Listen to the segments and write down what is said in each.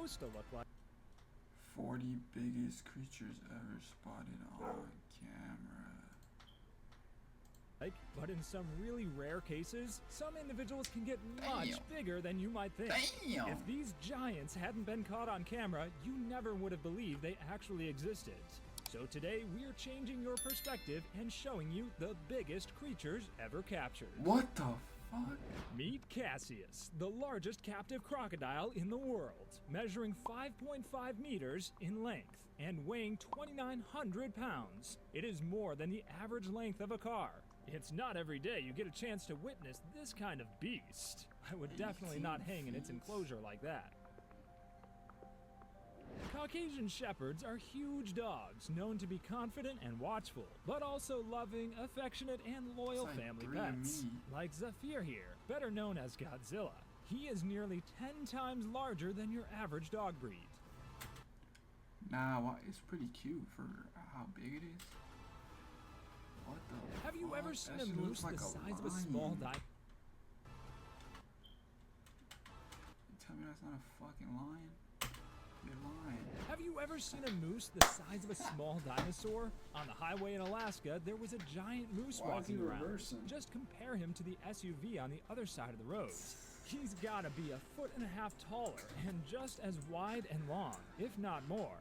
supposed to look like. 40 biggest creatures ever spotted on camera. But in some really rare cases, some individuals can get much bigger than you might think. If these giants hadn't been caught on camera, you never would have believed they actually existed. So today, we're changing your perspective and showing you the biggest creatures ever captured. What the fuck? Meet Cassius, the largest captive crocodile in the world, measuring 5.5 meters in length and weighing 2,900 pounds. It is more than the average length of a car. It's not every day you get a chance to witness this kind of beast. I would definitely not hang in its enclosure like that. Caucasian Shepherds are huge dogs known to be confident and watchful, but also loving, affectionate, and loyal family pets. Like Zephyr here, better known as Godzilla. He is nearly 10 times larger than your average dog breed. Nah, well, it's pretty cute for how big it is. What the Have you fuck? ever seen That a shit moose looks the like size of a small lion. dinosaur? You tell me that's not a fucking lion? You're lying. Have you ever seen a moose the size of a small dinosaur? On the highway in Alaska, there was a giant moose walking around. Just compare him to the SUV on the other side of the road. He's gotta be 1.5 feet taller and just as wide and long, if not more.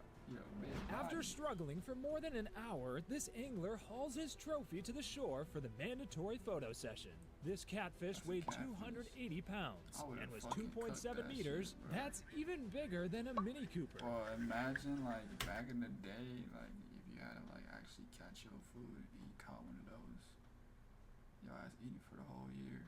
After struggling for more than an hour, this angler hauls his trophy to the shore for the mandatory photo session. This catfish weighed 280 pounds and was 2.7 meters. That's even bigger than a Mini Cooper. Well, imagine like back in the day, like if you had to like actually catch your food and you caught one of those, your ass eating for the whole year.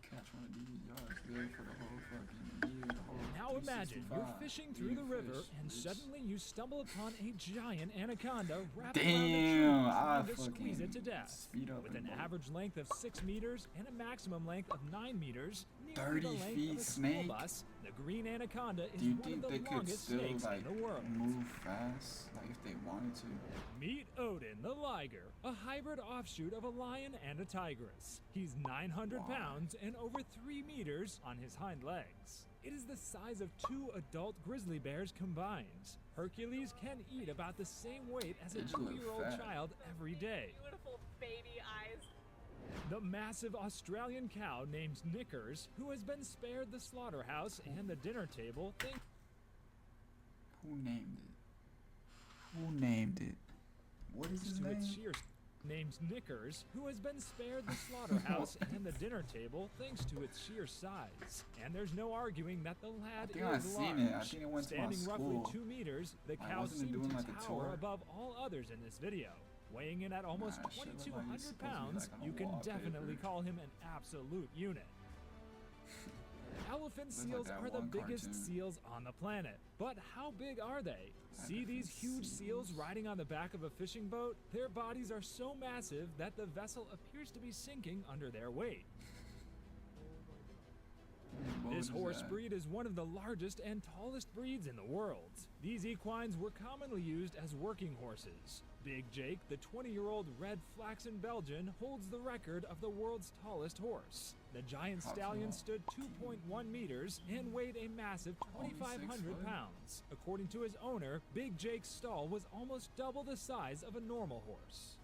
Catch one of these, your ass good for the whole fucking year. The whole Now imagine you're fishing through the river and suddenly you stumble upon a giant anaconda wrapped around a tree trying to squeeze it to death. With an average length of 6 meters and a maximum length of 9 meters, nearly the length of a school bus, the green anaconda is one of the longest snakes in the world. Move fast, like if they wanted to? Meet Odin the liger, a hybrid offshoot of a lion and a tigress. He's 900 pounds and over 3 meters on his hind legs. It is the size of 2 adult grizzly bears combined. Hercules can eat about the same weight as a 2-year-old child every day. Beautiful baby eyes. The massive Australian cow named Knickers, who has been spared the slaughterhouse and the dinner table, Who named it? Who named it? What is his name? Named Knickers, who has been spared the slaughterhouse and the dinner table thanks to its sheer size. And there's no arguing that the lad is large. I think it went to my Standing roughly school. 2 meters, the cow seemed to tower above all others in this video. Weighing in at almost 2,200 pounds, you can definitely call him an absolute unit. Elephant seals are the biggest seals on the planet. But how big are they? See these huge seals riding on the back of a fishing boat? Their bodies are so massive that the vessel appears to be sinking under their weight. This horse breed is one of the largest and tallest breeds in the world. These equines were commonly used as working horses. Big Jake, the 20-year-old red flaxen Belgian, holds the record of the world's tallest horse. The giant stallion stood 2.1 meters and weighed a massive 2,500 pounds. According to his owner, Big Jake's stall was almost double the size of a normal horse.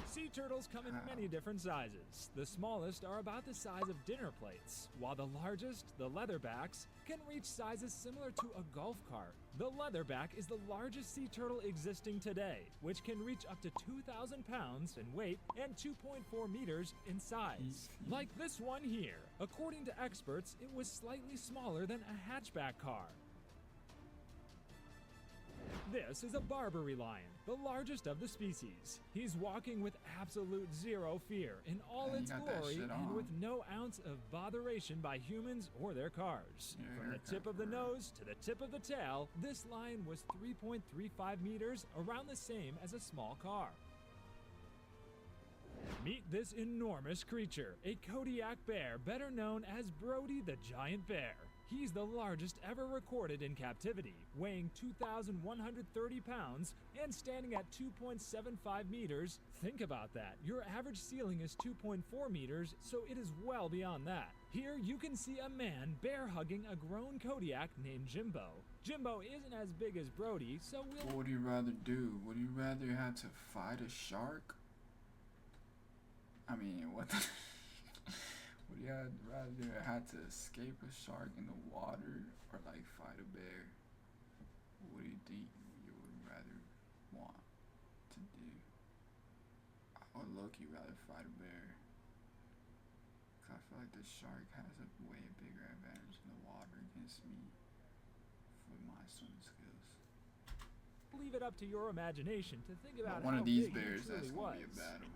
Sea turtles come in many different sizes. The smallest are about the size of dinner plates, while the largest, the leatherbacks, can reach sizes similar to a golf cart. The leatherback is the largest sea turtle existing today, which can reach up to 2,000 pounds in weight and 2.4 meters in size. Like this one here. According to experts, it was slightly smaller than a hatchback car. This is a Barbary lion, the largest of the species. He's walking with absolute zero fear in all its glory and with no ounce of botheration by humans or their cars. From the tip of the nose to the tip of the tail, this lion was 3.35 meters, around the same as a small car. Meet this enormous creature, a Kodiak bear, better known as Brody the giant bear. He's the largest ever recorded in captivity, weighing 2,130 pounds and standing at 2.75 meters. Think about that. Your average ceiling is 2.4 meters, so it is well beyond that. Here you can see a man bear hugging a grown Kodiak named Jimbo. Jimbo isn't as big as Brody, so we'll... What would you rather do? Would you rather have to fight a shark? I mean, what the... Would you rather have to escape a shark in the water or like fight a bear? What do you think you would rather want to do? I would low-key rather fight a bear. Cause I feel like the shark has a way bigger advantage in the water against me with my swimming skills. Leave it up to your imagination to think about One how of these big he bears, that's truly gonna was. be a battle.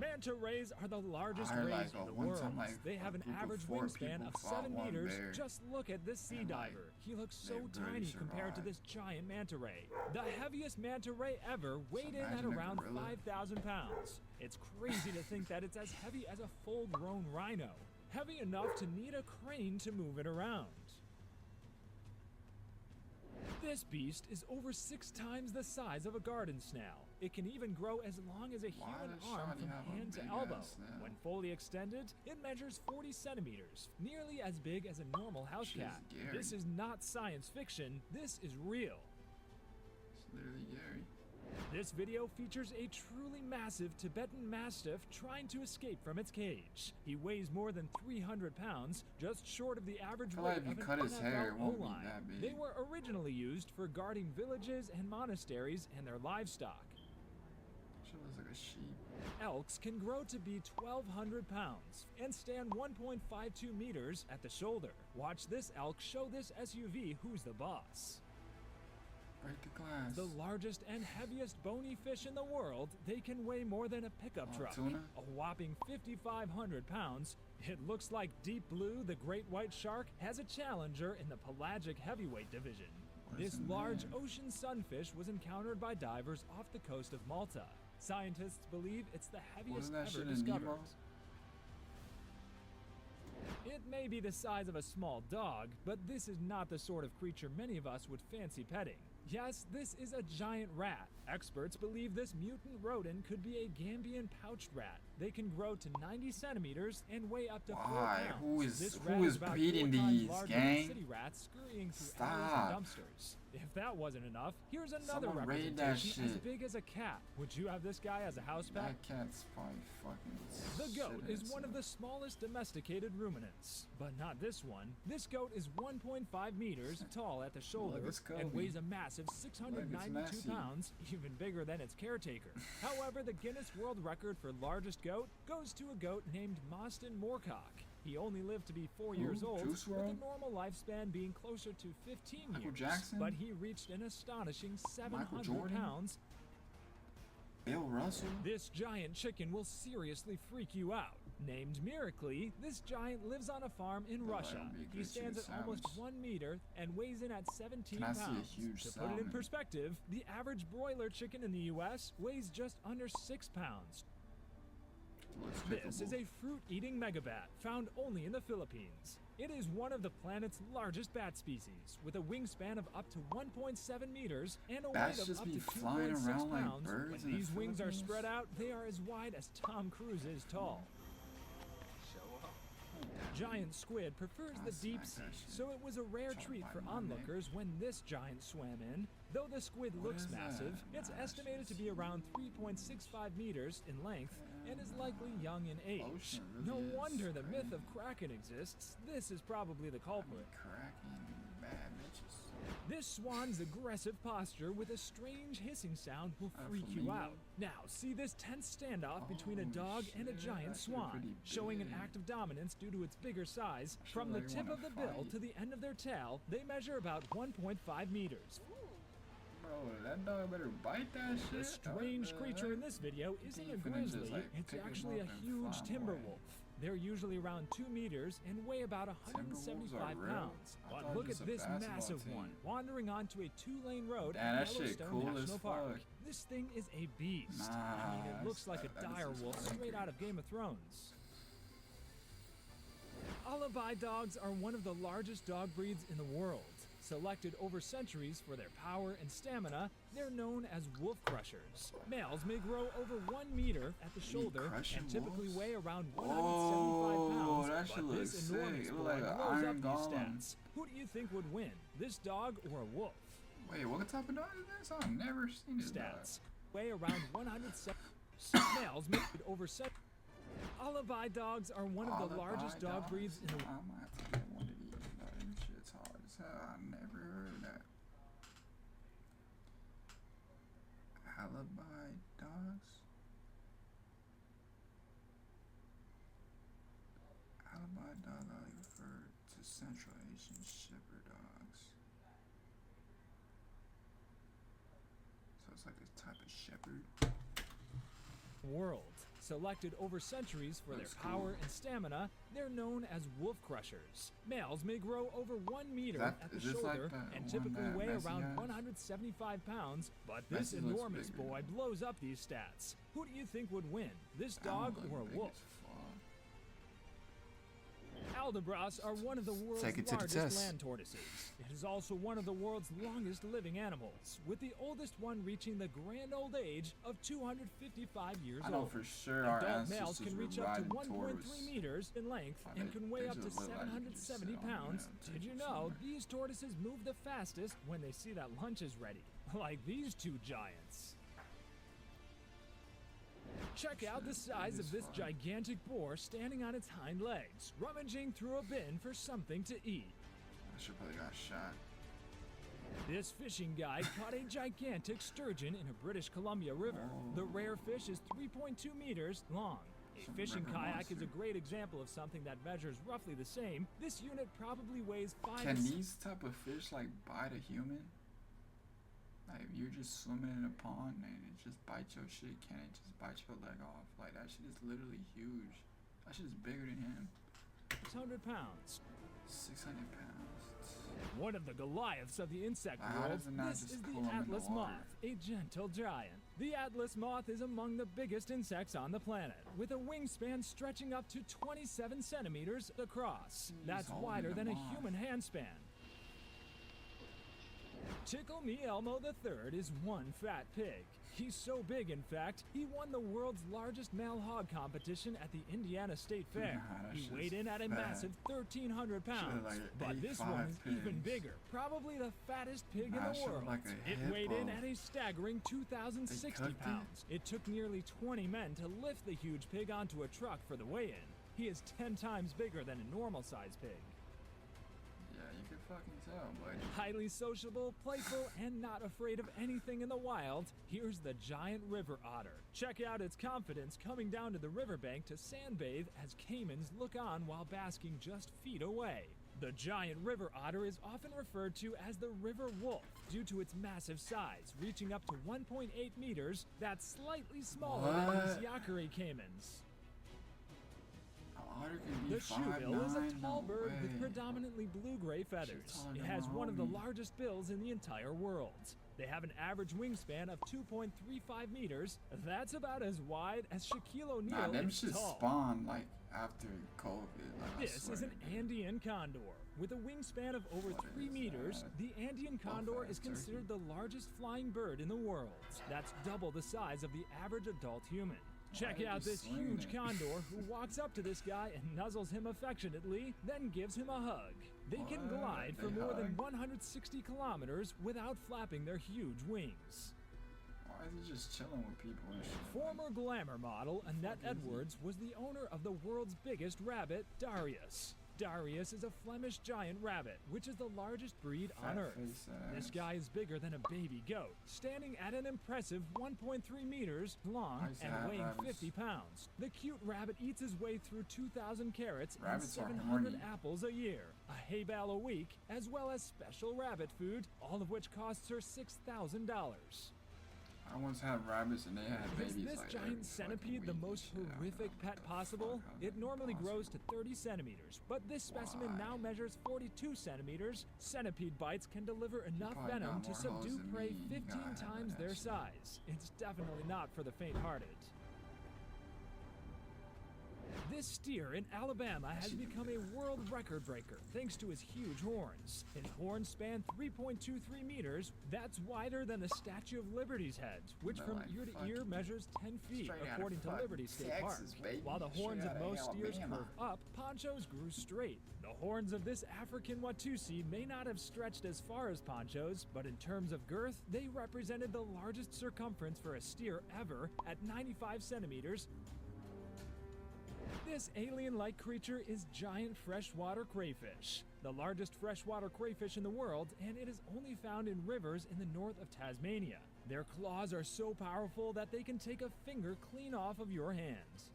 Manta rays are the largest I heard, rays like, in the one world. time, like, They have a an group of average 4 wingspan people of fought 7 one meters. bear, Just look at this sea and, like, diver. He looks so they barely tiny compared to survived. this giant manta ray. The heaviest manta ray ever weighed in at imagine a around gorilla. 5,000 pounds. It's crazy to think that it's as heavy as a full-grown rhino. Heavy enough to need a crane to move it around. This beast is over 6 times the size of a garden snail. It can even grow as long as a Why human does arm Shawty from have a hand to big elbow. ass snail? When fully extended, it measures 40 centimeters, nearly as big as a normal house She's cat. Gary. This is not science fiction, this is real. It's literally Gary. This video features a truly massive Tibetan Mastiff trying to escape from its cage. He weighs more than 300 pounds, just short of the average feel weight like if of you an cut his hair, it NFL won't be O-line. that big. They were originally used for guarding villages and monasteries and their livestock. She looks like a sheep. Elks can grow to be 1,200 pounds and stand 1.52 meters at the shoulder. Watch this elk show this SUV who's the boss. Break the glass. The largest and heaviest bony fish in the world, they can weigh more than a pickup Oh, truck. tuna? A whopping 5,500 pounds. It looks like Deep Blue, the great white shark, has a challenger in the pelagic heavyweight division. What is This in large there? ocean sunfish was encountered by divers off the coast of Malta. Scientists believe it's the heaviest Wasn't that ever shit in discovered. Nemo? It may be the size of a small dog, but this is not the sort of creature many of us would fancy petting. Yes, this is a giant rat. Experts believe this mutant rodent could be a Gambian pouched rat. They can grow to 90 centimeters and weigh up to 4 Why? pounds. This rat who is about breeding 4 times these, larger gang? than city rats scurrying through alleys Stop. and dumpsters. If that wasn't enough, here's another Someone raid that representation as shit. big as a cat. Would you have this guy as a house pet? That cat's probably fucking. The goat shit is one of the smallest domesticated ruminants, but not this one. This goat is 1.5 meters tall at the shoulder it's and Kobe. weighs a massive 692 messy. pounds, even bigger than its caretaker. However, the Guinness World Record for largest goat goes to a goat named Mostyn Moorcock. He only lived to be 4 years Who? old, Juice with a WRLD? normal lifespan being closer to 15 Michael years. Jackson? But he reached an astonishing 700 Jordan? pounds. Bill Russell? This giant chicken will seriously freak you out. Named Miracle, this giant lives on a farm in Well, Russia. that'd be a He good stands at chicken almost sandwich. 1 meter and weighs in at 17 Can I see a pounds. huge To put it in salmon? perspective, the average broiler chicken in the US weighs just under 6 pounds. Looks This is capable. a fruit-eating megabat found only in the Philippines. It is one of the planet's largest bat species, with a wingspan of up to 1.7 meters and a Bats weight of just up be to flying 2.6 around like pounds. birds When in the these wings are Philippines? spread out, they are as wide as Tom Cruise is tall. Giant squid prefers the deep sea, so it was a rare treat for onlookers when this giant swam in. Though the squid What looks is that? massive, it's Nah, estimated to be around 3.65 meters in length and is likely young in age. Ocean No really is wonder the myth crazy. of Kraken exists. This is probably the culprit. Cracking bad bitches. This swan's aggressive posture with a strange hissing sound will freak you flamingo? out. Now, see this tense standoff between a Oh, dog and a shit, giant that shit swan, pretty showing an big. act of dominance due to its bigger size. I From the really tip wanna of the bill fight. to the end of their tail, they measure about 1.5 meters. Bro, that dog better bite that shit. The strange What the creature in heck? this video isn't a He finna just, grizzly, like, it's pick him actually a up and huge fly timber away. wolf. They're usually around 2 meters and weigh about Timber wolves 175 are real? pounds. I But thought look it was at a this basketball massive team. one, wandering onto a 2-lane road Damn, in that shit Yellowstone cool as National Park. fuck. This thing is a beast. I mean, it Nah, looks like a that is dire just wolf straight crazy. out of Game of Thrones. Alibi dogs are one of the largest dog breeds in the world. selected over centuries for their power and stamina, they're known as wolf crushers. Males may grow over 1 meter at the shoulder and typically weigh around 175 pounds, that shit but looks this sick. enormous It look boy like an blows up iron these golem. stats. Who do you think would win, this dog or a wolf? Wait, what type of dog is this? I've never seen this Stats. Weigh around 170. Males may over 7. Alibi dogs are one of the largest dog breeds in the world. I might have to get one of these, bro. This shit's hard as hell. I never heard of that. Alibi dogs? Alibi dog are referred to Central Asian shepherd dogs. So it's like a type of shepherd. World. Selected over centuries for their power and stamina, they're known as wolf crushers. Males may grow over 1 meter at the shoulder and typically weigh around 175 pounds, but this enormous boy blows up these stats. Who do you think would win, this dog or a wolf? Aldabras are one of the world's largest land tortoises. It is also one of the world's longest living animals, with the oldest one reaching the grand old age of 255 years old. I know for sure our Adult ancestors males can reach were up to riding 1.3 tortoise. meters in length and can weigh up to just look like you could 770 sit on them pounds. and Did you take know somewhere. these tortoises move the fastest when they see that lunch is ready? Like these two giants. Check out the size of this gigantic boar standing on its hind legs, rummaging through a bin for something to eat. I should probably got shot. This fishing guide caught a gigantic sturgeon in a British Columbia river. The rare fish is 3.2 meters long. A Some fishing river kayak is monster. a great example of something that measures roughly the same. This unit probably weighs 5 Can to 6 these type of fish like bite a human? Like if you're just swimming in a pond and it just bites your shit, can it just bite your leg off? Like that shit is literally huge. That shit is bigger than him. 600 pounds. 600 pounds. One of the Goliaths of the insect How world, does it not this just is pull the 'em in the Atlas water? moth, a gentle giant. The Atlas moth is among the biggest insects on the planet, with a wingspan stretching up to 27 centimeters across. Jeez, That's holding wider a than a moth. human handspan. Tickle Me Elmo III is one fat pig. He's so big, in fact, he won the world's largest male hog competition at the Indiana State Fair. Nah, that He shit's weighed in at a fat. massive 1,300 pounds. like But this 85 one is even pigs. bigger, probably the fattest pig Nah, in that the shit world. like a It weighed in hippo. at a staggering 2,060 They cooked it? pounds. It took nearly 20 men to lift the huge pig onto a truck for the weigh-in. He is 10 times bigger than a normal-sized pig. Yeah, you can fucking tell, buddy. Highly sociable, playful, and not afraid of anything in the wild, here's the giant river otter. Check out its confidence coming down to the riverbank to sandbathe as caimans look on while basking just feet away. The giant river otter is often referred to as the river wolf due to its massive size, reaching up to 1.8 meters. That's slightly smaller than What? these Yakari caimans. Otter can be The 5'9", shoebill is a tall no bird with way. predominantly blue-gray feathers. taller It than has my one of the homie. largest bills in the entire world. They have an average wingspan of 2.35 meters. That's about as wide as Shaquille O'Neal Nah, them is shit tall. spawned like after COVID. Like, I This swear is an to God. Andean condor. With a wingspan of over What 3 is meters, that? the Andean condor is Turkey. considered the largest flying bird in the world. That's double the size of the average adult human. Check Why out did you this swing huge it? condor who walks up to this guy and nuzzles him affectionately, then gives him a hug. They can What? glide for They more than hug? 160 kilometers without flapping their huge wings. Why is he just chilling with people and shit? Former glamour model Annette Fuck is he? Edwards was the owner of the world's biggest rabbit, Darius. Darius is a Flemish giant rabbit, which is the largest breed on Fat Earth. face This ass. guy is bigger than a baby goat, standing at an impressive 1.3 meters I long used to and have weighing rabbits. 50 pounds. The cute rabbit eats his way through 2,000 carrots and Rabbits are 700 horny. apples a year, a hay bale a week, as well as special rabbit food, all of which costs her $6,000. I once had rabbits and they had Is babies this like giant every centipede fucking the week most and shit. I don't horrific know pet what the possible? fuck, how It that normally grows to possible. 30 centimeters, but this specimen Why? now measures 42 centimeters. Centipede bites can deliver enough probably venom got to more subdue hoes than prey me. You 15 gotta have times that their shit. size. It's definitely not for the faint-hearted. This steer in Alabama has become a world record breaker thanks to his huge horns. His horns span 3.23 meters. That's wider than the Statue of Liberty's head, which But from like ear to ear measures 10 feet, straight outta according to fucking Liberty State Park. Texas, baby. While the horns Straight of outta most steers Alabama. curve up, Poncho's grew straight. The horns of this African Watusi may not have stretched as far as Poncho's, but in terms of girth, they represented the largest circumference for a steer ever at 95 centimeters. This alien-like creature is giant freshwater crayfish, the largest freshwater crayfish in the world, and it is only found in rivers in the north of Tasmania. Their claws are so powerful that they can take a finger clean off of your hands.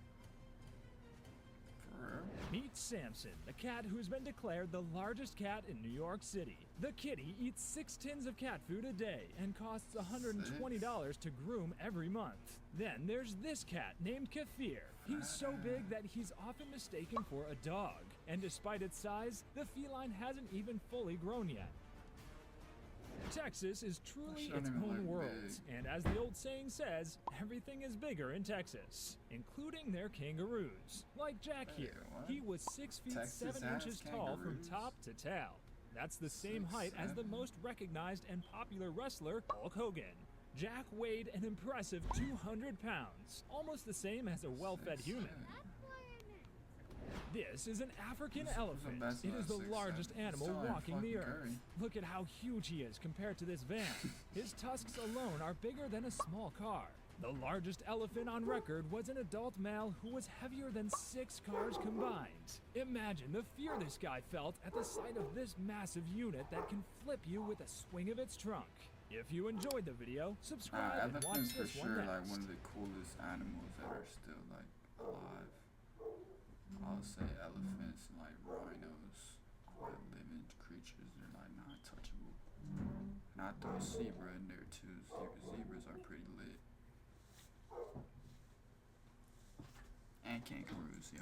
For real? Meet Samson, the cat who's been declared the largest cat in New York City. The kitty eats 6 tins of cat food a day and costs $120 to groom every month. Then there's this cat named Kefir. He's so big that he's often mistaken for a dog. And despite its size, the feline hasn't even fully grown yet. Texas is truly That its shouldn't even own look world, big. and as the old saying says, everything is bigger in Texas, including their kangaroos. Like Jack Wait, here, what? he was 6 feet Texas 7 has inches tall from kangaroos? top to tail. That's the same 6'7"? height as the most recognized and popular wrestler, Hulk Hogan. Jack weighed an impressive 200 pounds, almost the same as a well-fed 6'7". human. This is an African Who's the elephant. best It one is at the 6'7"? largest He's animal taller than walking the fucking earth. Curry. Look at how huge he is compared to this van. His tusks alone are bigger than a small car. The largest elephant on record was an adult male who was heavier than 6 cars combined. Imagine the fear this guy felt at the sight of this massive unit that can flip you with a swing of its trunk. If you enjoyed the video, subscribe and watch Elephants for this sure, one like next. one of the coolest animals that are still like alive. I'll say elephants and like rhinos, like living creatures. They're like not touchable. And I throw a zebra in there too. Zebras are pretty lit. And kangaroos, yeah.